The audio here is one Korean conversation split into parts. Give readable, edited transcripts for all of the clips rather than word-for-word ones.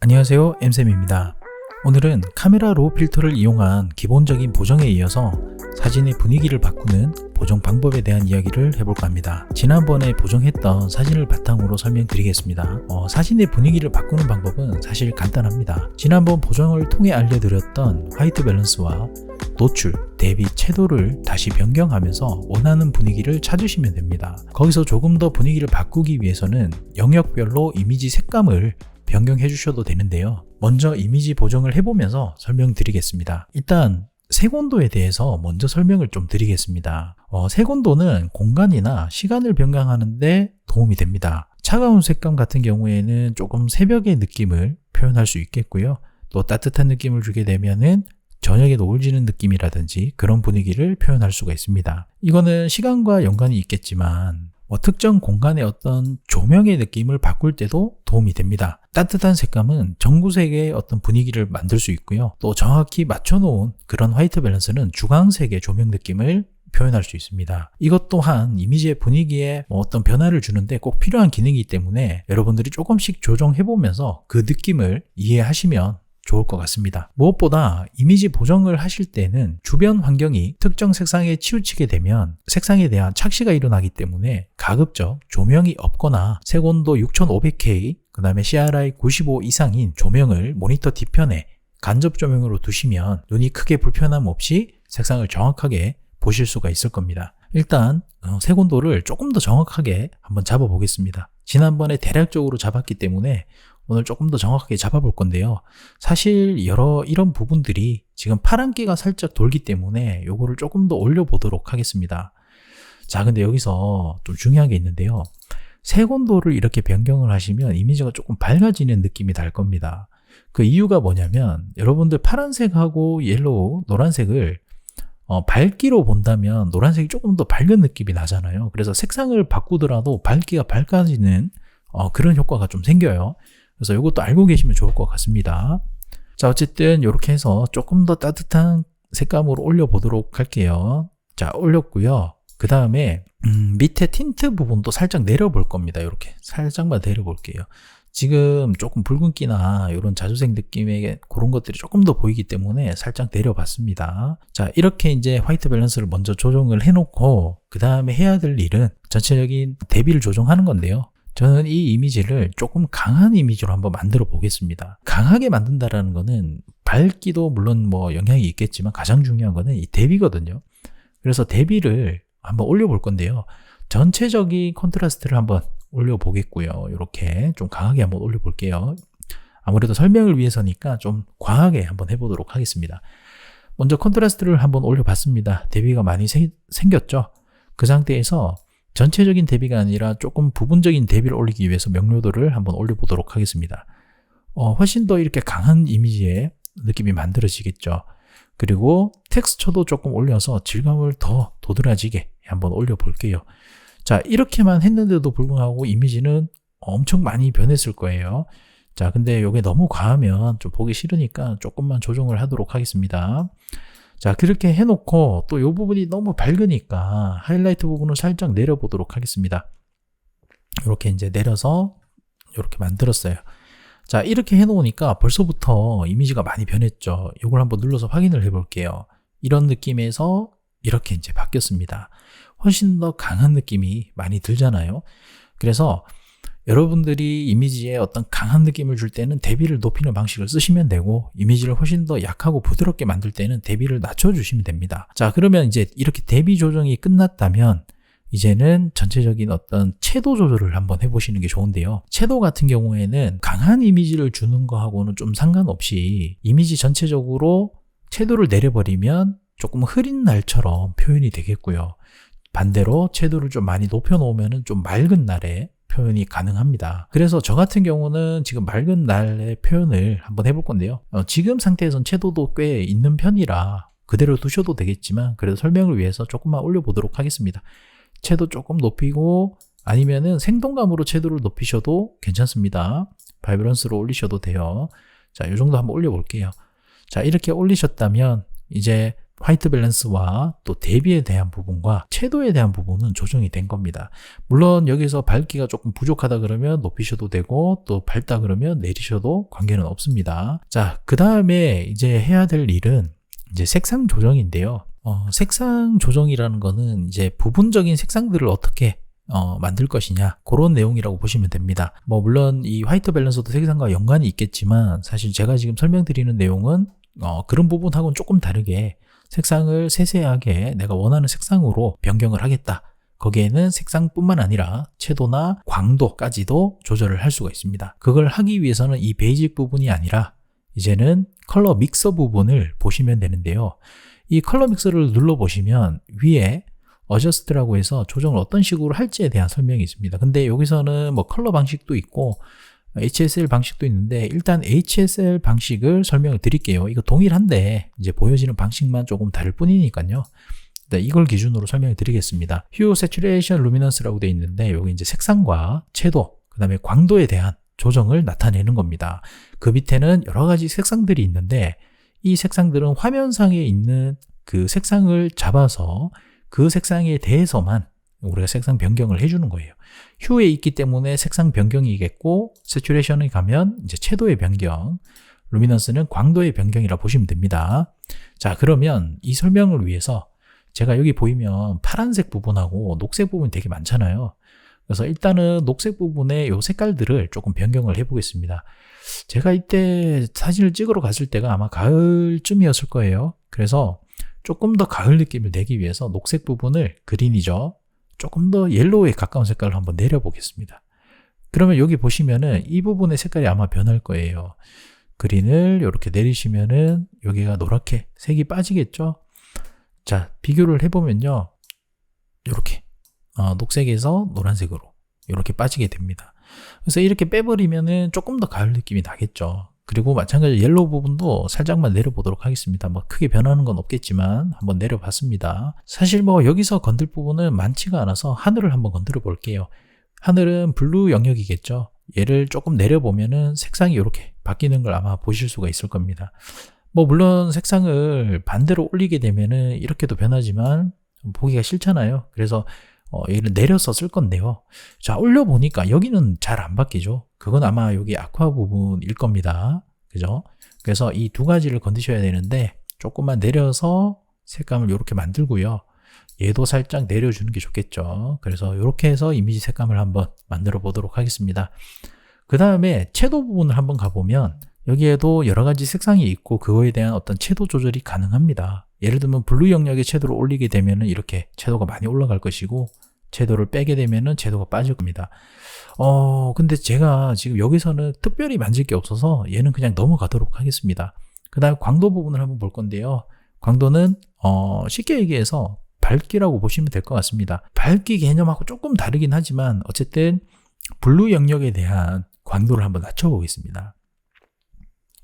안녕하세요, 엠쌤입니다. 오늘은 카메라 로 필터를 이용한 기본적인 보정에 이어서 사진의 분위기를 바꾸는 보정 방법에 대한 이야기를 해볼까 합니다. 지난번에 보정했던 사진을 바탕으로 설명드리겠습니다. 사진의 분위기를 바꾸는 방법은 사실 간단합니다. 지난번 보정을 통해 알려드렸던 화이트 밸런스와 노출, 대비, 채도를 다시 변경하면서 원하는 분위기를 찾으시면 됩니다. 거기서 조금 더 분위기를 바꾸기 위해서는 영역별로 이미지 색감을 변경해 주셔도 되는데요. 먼저 이미지 보정을 해보면서 설명드리겠습니다. 일단 색온도에 대해서 먼저 설명을 좀 드리겠습니다. 색온도는 공간이나 시간을 변경하는데 도움이 됩니다. 차가운 색감 같은 경우에는 조금 새벽의 느낌을 표현할 수 있겠고요. 또 따뜻한 느낌을 주게 되면은 저녁에 노을 지는 느낌이라든지 그런 분위기를 표현할 수가 있습니다. 이거는 시간과 연관이 있겠지만 특정 공간의 어떤 조명의 느낌을 바꿀 때도 도움이 됩니다. 따뜻한 색감은 전구색의 어떤 분위기를 만들 수 있고요. 또 정확히 맞춰놓은 그런 화이트 밸런스는 주광색의 조명 느낌을 표현할 수 있습니다. 이것 또한 이미지의 분위기에 어떤 변화를 주는데 꼭 필요한 기능이기 때문에 여러분들이 조금씩 조정해보면서 그 느낌을 이해하시면 좋을 것 같습니다. 무엇보다 이미지 보정을 하실 때는 주변 환경이 특정 색상에 치우치게 되면 색상에 대한 착시가 일어나기 때문에 가급적 조명이 없거나 색온도 6500K 그 다음에 CRI 95 이상인 조명을 모니터 뒤편에 간접 조명으로 두시면 눈이 크게 불편함 없이 색상을 정확하게 보실 수가 있을 겁니다. 일단 색온도를 조금 더 정확하게 한번 잡아 보겠습니다. 지난번에 대략적으로 잡았기 때문에 오늘 조금 더 정확하게 잡아볼 건데요. 사실 이런 부분들이 지금 파란기가 살짝 돌기 때문에 요거를 조금 더 올려보도록 하겠습니다. 자, 근데 여기서 좀 중요한 게 있는데요. 색온도를 이렇게 변경을 하시면 이미지가 조금 밝아지는 느낌이 날 겁니다. 그 이유가 뭐냐면 여러분들 파란색하고 옐로우, 노란색을 밝기로 본다면 노란색이 조금 더 밝은 느낌이 나잖아요. 그래서 색상을 바꾸더라도 밝기가 밝아지는 그런 효과가 좀 생겨요. 그래서 이것도 알고 계시면 좋을 것 같습니다. 자, 어쨌든 이렇게 해서 조금 더 따뜻한 색감으로 올려보도록 할게요. 자, 올렸고요. 그 다음에 밑에 틴트 부분도 살짝 내려볼 겁니다. 이렇게 살짝만 내려볼게요. 지금 조금 붉은기나 이런 자주색 느낌의 그런 것들이 조금 더 보이기 때문에 살짝 내려봤습니다. 자, 이렇게 이제 화이트 밸런스를 먼저 조정을 해놓고 그 다음에 해야 될 일은 전체적인 대비를 조정하는 건데요. 저는 이 이미지를 조금 강한 이미지로 한번 만들어 보겠습니다. 강하게 만든다라는 거는 밝기도 물론 영향이 있겠지만 가장 중요한 거는 이 대비거든요. 그래서 대비를 한번 올려볼 건데요. 전체적인 컨트라스트를 한번 올려보겠고요. 이렇게 좀 강하게 한번 올려볼게요. 아무래도 설명을 위해서니까 좀 과하게 한번 해보도록 하겠습니다. 먼저 컨트라스트를 한번 올려봤습니다. 대비가 많이 생겼죠. 그 상태에서 전체적인 대비가 아니라 조금 부분적인 대비를 올리기 위해서 명료도를 한번 올려보도록 하겠습니다. 훨씬 더 이렇게 강한 이미지의 느낌이 만들어지겠죠. 그리고 텍스처도 조금 올려서 질감을 더 도드라지게 한번 올려볼게요. 자, 이렇게만 했는데도 불구하고 이미지는 엄청 많이 변했을 거예요. 자, 근데 이게 너무 과하면 좀 보기 싫으니까 조금만 조정을 하도록 하겠습니다. 자, 그렇게 해놓고 또 이 부분이 너무 밝으니까 하이라이트 부분을 살짝 내려보도록 하겠습니다. 이렇게 이제 내려서 이렇게 만들었어요. 자, 이렇게 해놓으니까 벌써부터 이미지가 많이 변했죠. 이걸 한번 눌러서 확인을 해볼게요. 이런 느낌에서 이렇게 이제 바뀌었습니다. 훨씬 더 강한 느낌이 많이 들잖아요. 그래서 여러분들이 이미지에 어떤 강한 느낌을 줄 때는 대비를 높이는 방식을 쓰시면 되고 이미지를 훨씬 더 약하고 부드럽게 만들 때는 대비를 낮춰주시면 됩니다. 자, 그러면 이제 이렇게 대비 조정이 끝났다면 이제는 전체적인 어떤 채도 조절을 한번 해보시는 게 좋은데요. 채도 같은 경우에는 강한 이미지를 주는 거하고는 좀 상관없이 이미지 전체적으로 채도를 내려버리면 조금 흐린 날처럼 표현이 되겠고요. 반대로 채도를 좀 많이 높여놓으면 좀 맑은 날에 표현이 가능합니다. 그래서 저 같은 경우는 지금 맑은 날의 표현을 한번 해볼 건데요. 지금 상태에선 채도도 꽤 있는 편이라 그대로 두셔도 되겠지만 그래도 설명을 위해서 조금만 올려보도록 하겠습니다. 채도 조금 높이고 아니면은 생동감으로 채도를 높이셔도 괜찮습니다. 바이브런스로 올리셔도 돼요. 자, 이 정도 한번 올려볼게요. 자, 이렇게 올리셨다면 이제 화이트 밸런스와 또 대비에 대한 부분과 채도에 대한 부분은 조정이 된 겁니다. 물론 여기서 밝기가 조금 부족하다 그러면 높이셔도 되고 또 밝다 그러면 내리셔도 관계는 없습니다. 자, 그 다음에 이제 해야 될 일은 이제 색상 조정인데요. 색상 조정이라는 거는 이제 부분적인 색상들을 어떻게 만들 것이냐, 그런 내용이라고 보시면 됩니다. 물론 이 화이트 밸런스도 색상과 연관이 있겠지만 사실 제가 지금 설명드리는 내용은 그런 부분하고는 조금 다르게 색상을 세세하게 내가 원하는 색상으로 변경을 하겠다. 거기에는 색상뿐만 아니라 채도나 광도까지도 조절을 할 수가 있습니다. 그걸 하기 위해서는 이 베이직 부분이 아니라 이제는 컬러 믹서 부분을 보시면 되는데요. 이 컬러 믹서를 눌러보시면 위에 어저스트라고 해서 조정을 어떤 식으로 할지에 대한 설명이 있습니다. 근데 여기서는 컬러 방식도 있고 HSL 방식도 있는데 일단 HSL 방식을 설명을 드릴게요. 이거 동일한데 이제 보여지는 방식만 조금 다를 뿐이니까요. 네, 이걸 기준으로 설명을 드리겠습니다. Hue, Saturation, Luminance라고 되어 있는데 여기 이제 색상과 채도, 그 다음에 광도에 대한 조정을 나타내는 겁니다. 그 밑에는 여러 가지 색상들이 있는데 이 색상들은 화면상에 있는 그 색상을 잡아서 그 색상에 대해서만 우리가 색상 변경을 해주는 거예요. 휴에 있기 때문에 색상 변경이겠고, 세츄레이션에 가면 이제 채도의 변경, 루미넌스는 광도의 변경이라 보시면 됩니다. 자, 그러면 이 설명을 위해서 제가 여기 보이면 파란색 부분하고 녹색 부분이 되게 많잖아요. 그래서 일단은 녹색 부분의 요 색깔들을 조금 변경을 해보겠습니다. 제가 이때 사진을 찍으러 갔을 때가 아마 가을쯤이었을 거예요. 그래서 조금 더 가을 느낌을 내기 위해서 녹색 부분을, 그린이죠, 조금 더 옐로우에 가까운 색깔로 한번 내려보겠습니다. 그러면 여기 보시면은 이 부분의 색깔이 아마 변할 거예요. 그린을 이렇게 내리시면은 여기가 노랗게 색이 빠지겠죠? 자, 비교를 해보면요. 이렇게 녹색에서 노란색으로 이렇게 빠지게 됩니다. 그래서 이렇게 빼버리면은 조금 더 가을 느낌이 나겠죠. 그리고 마찬가지로 옐로우 부분도 살짝만 내려보도록 하겠습니다. 크게 변하는 건 없겠지만 한번 내려봤습니다. 사실 여기서 건들 부분은 많지가 않아서 하늘을 한번 건드려 볼게요. 하늘은 블루 영역이겠죠. 얘를 조금 내려보면은 색상이 이렇게 바뀌는 걸 아마 보실 수가 있을 겁니다. 물론 색상을 반대로 올리게 되면은 이렇게도 변하지만 보기가 싫잖아요. 그래서 얘를 내려서 쓸 건데요. 자, 올려보니까 여기는 잘 안 바뀌죠. 그건 아마 여기 아쿠아 부분일 겁니다. 그죠? 그래서 이 두 가지를 건드셔야 되는데 조금만 내려서 색감을 이렇게 만들고요. 얘도 살짝 내려주는 게 좋겠죠. 그래서 이렇게 해서 이미지 색감을 한번 만들어 보도록 하겠습니다. 그 다음에 채도 부분을 한번 가보면 여기에도 여러 가지 색상이 있고 그거에 대한 어떤 채도 조절이 가능합니다. 예를 들면 블루 영역의 채도를 올리게 되면은 이렇게 채도가 많이 올라갈 것이고, 채도를 빼게 되면은 채도가 빠질 겁니다. 근데 제가 지금 여기서는 특별히 만질 게 없어서 얘는 그냥 넘어가도록 하겠습니다. 그 다음에 광도 부분을 한번 볼 건데요. 광도는 쉽게 얘기해서 밝기라고 보시면 될 것 같습니다. 밝기 개념하고 조금 다르긴 하지만 어쨌든 블루 영역에 대한 광도를 한번 낮춰보겠습니다.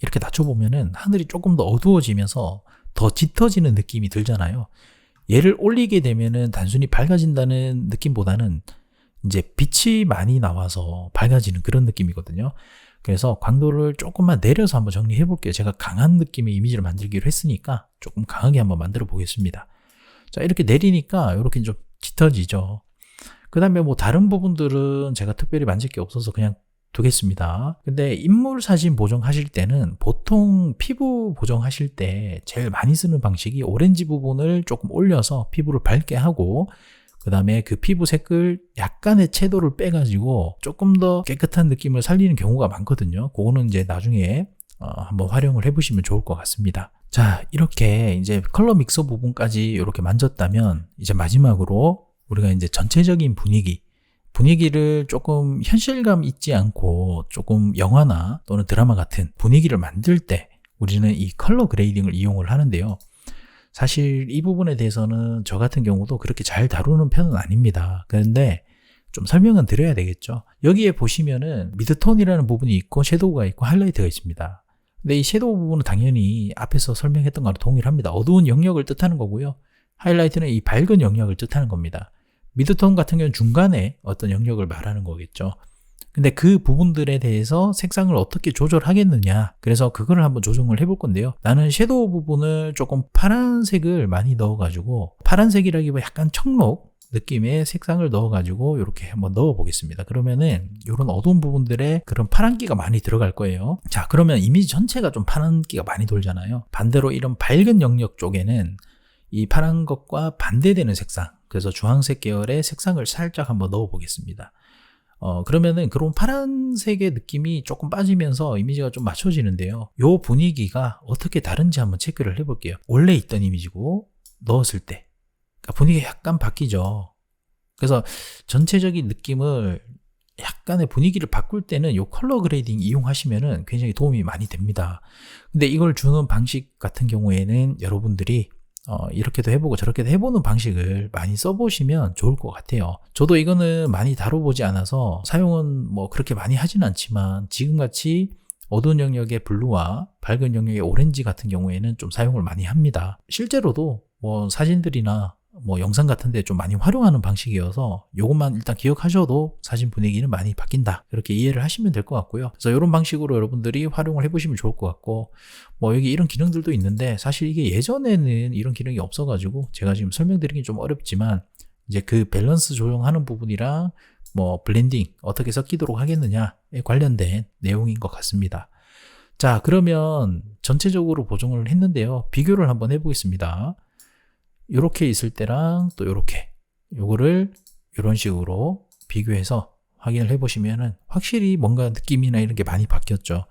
이렇게 낮춰보면은 하늘이 조금 더 어두워지면서 더 짙어지는 느낌이 들잖아요. 얘를 올리게 되면은 단순히 밝아진다는 느낌보다는 이제 빛이 많이 나와서 밝아지는 그런 느낌이거든요. 그래서 광도를 조금만 내려서 한번 정리해 볼게요. 제가 강한 느낌의 이미지를 만들기로 했으니까 조금 강하게 한번 만들어 보겠습니다. 자, 이렇게 내리니까 이렇게 좀 짙어지죠. 그 다음에 다른 부분들은 제가 특별히 만질 게 없어서 그냥 두겠습니다. 근데 인물 사진 보정하실 때는 보통 피부 보정하실 때 제일 많이 쓰는 방식이 오렌지 부분을 조금 올려서 피부를 밝게 하고, 그 다음에 그 피부 색을 약간의 채도를 빼가지고 조금 더 깨끗한 느낌을 살리는 경우가 많거든요. 그거는 이제 나중에 한번 활용을 해보시면 좋을 것 같습니다. 자, 이렇게 이제 컬러 믹서 부분까지 이렇게 만졌다면 이제 마지막으로 우리가 이제 전체적인 분위기를 조금 현실감 있지 않고 조금 영화나 또는 드라마 같은 분위기를 만들 때 우리는 이 컬러 그레이딩을 이용을 하는데요. 사실 이 부분에 대해서는 저 같은 경우도 그렇게 잘 다루는 편은 아닙니다. 그런데 좀 설명은 드려야 되겠죠. 여기에 보시면은 미드톤이라는 부분이 있고 섀도우가 있고 하이라이트가 있습니다. 근데 이 섀도우 부분은 당연히 앞에서 설명했던 거랑 동일합니다. 어두운 영역을 뜻하는 거고요. 하이라이트는 이 밝은 영역을 뜻하는 겁니다. 미드톤 같은 경우는 중간에 어떤 영역을 말하는 거겠죠. 근데 그 부분들에 대해서 색상을 어떻게 조절하겠느냐. 그래서 그거를 한번 조정을 해볼 건데요. 나는 섀도우 부분을 조금 파란색을 많이 넣어가지고, 파란색이라기보다 약간 청록 느낌의 색상을 넣어가지고 이렇게 한번 넣어보겠습니다. 그러면은 이런 어두운 부분들에 그런 파란기가 많이 들어갈 거예요. 자, 그러면 이미지 전체가 좀 파란기가 많이 돌잖아요. 반대로 이런 밝은 영역 쪽에는 이 파란 것과 반대되는 색상, 그래서 주황색 계열의 색상을 살짝 한번 넣어보겠습니다. 그러면은 그런 파란색의 느낌이 조금 빠지면서 이미지가 좀 맞춰지는데요. 요 분위기가 어떻게 다른지 한번 체크를 해볼게요. 원래 있던 이미지고 넣었을 때 그러니까 분위기가 약간 바뀌죠. 그래서 전체적인 느낌을 약간의 분위기를 바꿀 때는 요 컬러 그레이딩 이용하시면은 굉장히 도움이 많이 됩니다. 근데 이걸 주는 방식 같은 경우에는 여러분들이 이렇게도 해보고 저렇게도 해보는 방식을 많이 써보시면 좋을 것 같아요. 저도 이거는 많이 다뤄보지 않아서 사용은 뭐 그렇게 많이 하진 않지만 지금같이 어두운 영역의 블루와 밝은 영역의 오렌지 같은 경우에는 좀 사용을 많이 합니다. 실제로도 뭐 사진들이나 뭐 영상 같은데 좀 많이 활용하는 방식이어서 이것만 일단 기억하셔도 사진 분위기는 많이 바뀐다, 이렇게 이해를 하시면 될 것 같고요. 그래서 이런 방식으로 여러분들이 활용을 해보시면 좋을 것 같고, 뭐 여기 이런 기능들도 있는데 사실 이게 예전에는 이런 기능이 없어가지고 제가 지금 설명드리기 좀 어렵지만 이제 그 밸런스 조정하는 부분이랑 뭐 블렌딩 어떻게 섞이도록 하겠느냐에 관련된 내용인 것 같습니다. 자, 그러면 전체적으로 보정을 했는데요. 비교를 한번 해보겠습니다. 이렇게 있을 때랑 또 이렇게, 요거를 이런 식으로 비교해서 확인을 해보시면은 확실히 뭔가 느낌이나 이런 게 많이 바뀌었죠.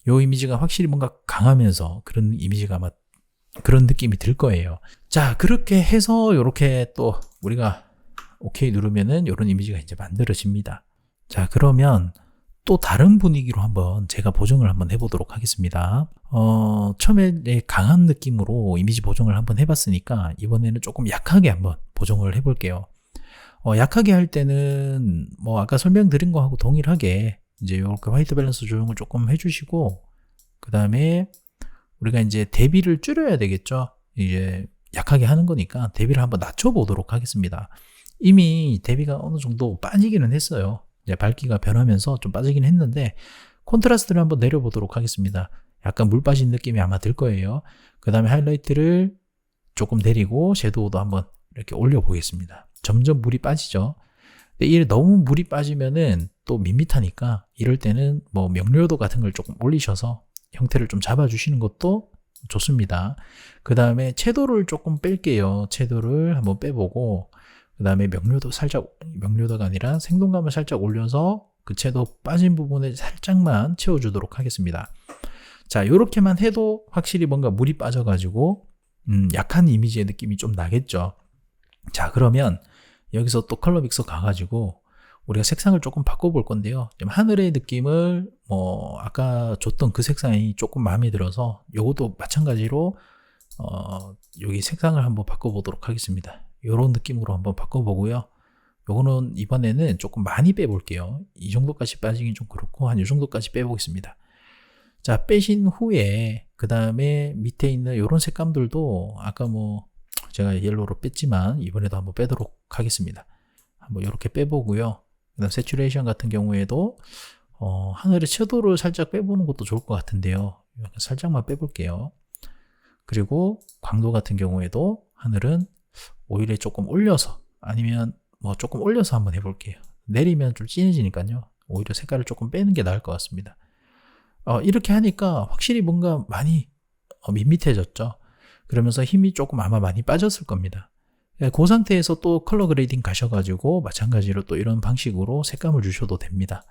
요 이미지가 확실히 뭔가 강하면서 그런 이미지가 막 그런 느낌이 들 거예요. 자, 그렇게 해서 이렇게 또 우리가 오케이 누르면은 이런 이미지가 이제 만들어집니다. 자, 그러면 또 다른 분위기로 한번 제가 보정을 한번 해보도록 하겠습니다. 처음에 강한 느낌으로 이미지 보정을 한번 해봤으니까 이번에는 조금 약하게 한번 보정을 해볼게요. 약하게 할 때는 뭐 아까 설명드린 거하고 동일하게 이제 이렇게 화이트 밸런스 조정을 조금 해주시고, 그 다음에 우리가 이제 대비를 줄여야 되겠죠. 이제 약하게 하는 거니까 대비를 한번 낮춰보도록 하겠습니다. 이미 대비가 어느 정도 빠지기는 했어요. 이제 밝기가 변하면서 좀 빠지긴 했는데 콘트라스트를 한번 내려보도록 하겠습니다. 약간 물 빠진 느낌이 아마 들 거예요. 그 다음에 하이라이트를 조금 내리고 섀도우도 한번 이렇게 올려보겠습니다. 점점 물이 빠지죠. 근데 이게 너무 물이 빠지면은 또 밋밋하니까 이럴 때는 뭐 명료도 같은 걸 조금 올리셔서 형태를 좀 잡아주시는 것도 좋습니다. 그 다음에 채도를 조금 뺄게요. 채도를 한번 빼보고, 그 다음에 명료도 살짝, 명료도가 아니라 생동감을 살짝 올려서 그 채도 빠진 부분에 살짝만 채워주도록 하겠습니다. 자, 요렇게만 해도 확실히 뭔가 물이 빠져가지고 약한 이미지의 느낌이 좀 나겠죠. 자, 그러면 여기서 또 컬러 믹서 가가지고 우리가 색상을 조금 바꿔볼 건데요. 좀 하늘의 느낌을 뭐 아까 줬던 그 색상이 조금 마음에 들어서 요것도 마찬가지로 여기 색상을 한번 바꿔보도록 하겠습니다. 요런 느낌으로 한번 바꿔보고요. 요거는 이번에는 조금 많이 빼볼게요. 이 정도까지 빠지긴 좀 그렇고 한 이 정도까지 빼보겠습니다. 자, 빼신 후에 그 다음에 밑에 있는 요런 색감들도 아까 뭐 제가 옐로우로 뺐지만 이번에도 한번 빼도록 하겠습니다. 한번 이렇게 빼보고요. 그 다음 세츄레이션 같은 경우에도 하늘의 채도를 살짝 빼보는 것도 좋을 것 같은데요. 살짝만 빼볼게요. 그리고 광도 같은 경우에도 하늘은 오히려 조금 올려서, 아니면 뭐 조금 올려서 한번 해볼게요. 내리면 좀 진해지니까요. 오히려 색깔을 조금 빼는 게 나을 것 같습니다. 이렇게 하니까 확실히 뭔가 많이 밋밋해졌죠. 그러면서 힘이 조금 아마 많이 빠졌을 겁니다. 그 상태에서 또 컬러 그레이딩 가셔가지고 마찬가지로 또 이런 방식으로 색감을 주셔도 됩니다.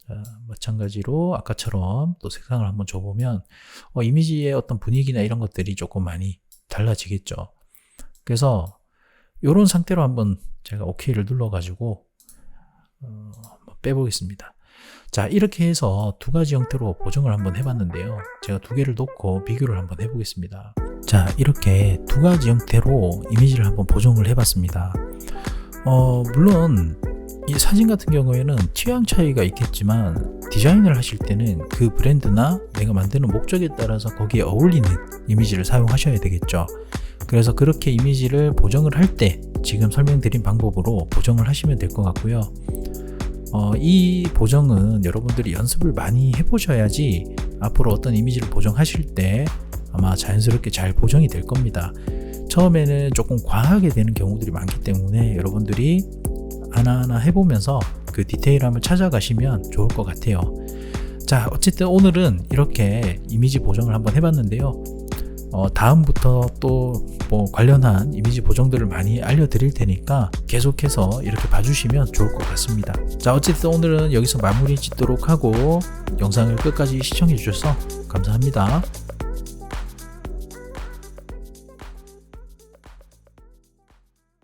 자, 마찬가지로 아까처럼 또 색상을 한번 줘보면 이미지의 어떤 분위기나 이런 것들이 조금 많이 달라지겠죠. 그래서 이런 상태로 한번 제가 OK를 눌러가지고 빼보겠습니다. 자, 이렇게 해서 두 가지 형태로 보정을 한번 해봤는데요. 제가 두 개를 놓고 비교를 한번 해보겠습니다. 자, 이렇게 두 가지 형태로 이미지를 한번 보정을 해봤습니다. 물론 이 사진 같은 경우에는 취향 차이가 있겠지만 디자인을 하실 때는 그 브랜드나 내가 만드는 목적에 따라서 거기에 어울리는 이미지를 사용하셔야 되겠죠. 그래서 그렇게 이미지를 보정을 할 때 지금 설명드린 방법으로 보정을 하시면 될 것 같고요. 이 보정은 여러분들이 연습을 많이 해보셔야지 앞으로 어떤 이미지를 보정하실 때 아마 자연스럽게 잘 보정이 될 겁니다. 처음에는 조금 과하게 되는 경우들이 많기 때문에 여러분들이 하나하나 해보면서 그 디테일함을 찾아가시면 좋을 것 같아요. 자, 어쨌든 오늘은 이렇게 이미지 보정을 한번 해봤는데요. 다음부터 또 뭐 관련한 이미지 보정들을 많이 알려드릴 테니까 계속해서 이렇게 봐주시면 좋을 것 같습니다. 자, 어쨌든 오늘은 여기서 마무리 짓도록 하고 영상을 끝까지 시청해 주셔서 감사합니다.